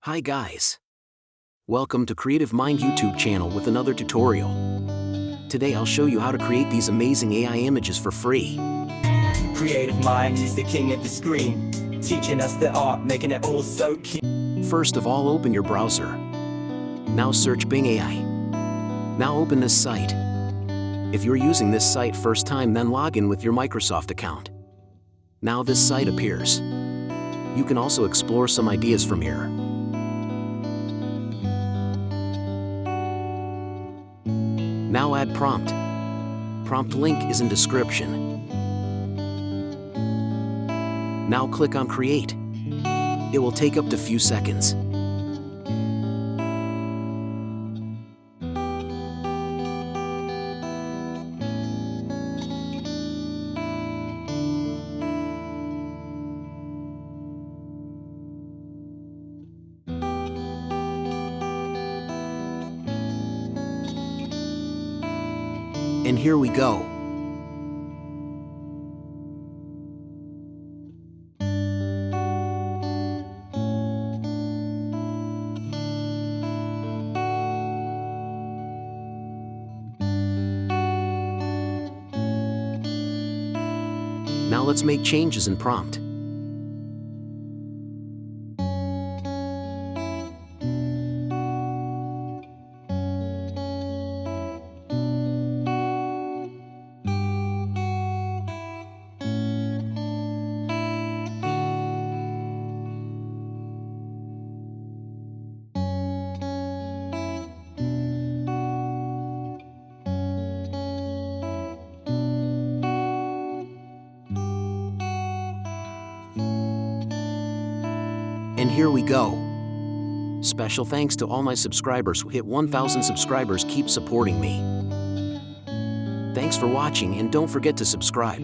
Hi guys! Welcome to Creative Mind YouTube channel with another tutorial. Today I'll show you how to create these amazing AI images for free. Creative Mind is the king of the screen, teaching us the art, making it all so key. First of all, open your browser. Now search Bing AI. Now open this site. If you're using this site first time, then log in with your Microsoft account. Now this site appears. You can also explore some ideas from here. Now add prompt. Prompt link is in description. Now click on create. It will take up to few seconds. And here we go. Now let's make changes in prompt. And here we go. Special thanks to all my subscribers who hit 1,000 subscribers. Keep supporting me. Thanks for watching and don't forget to subscribe.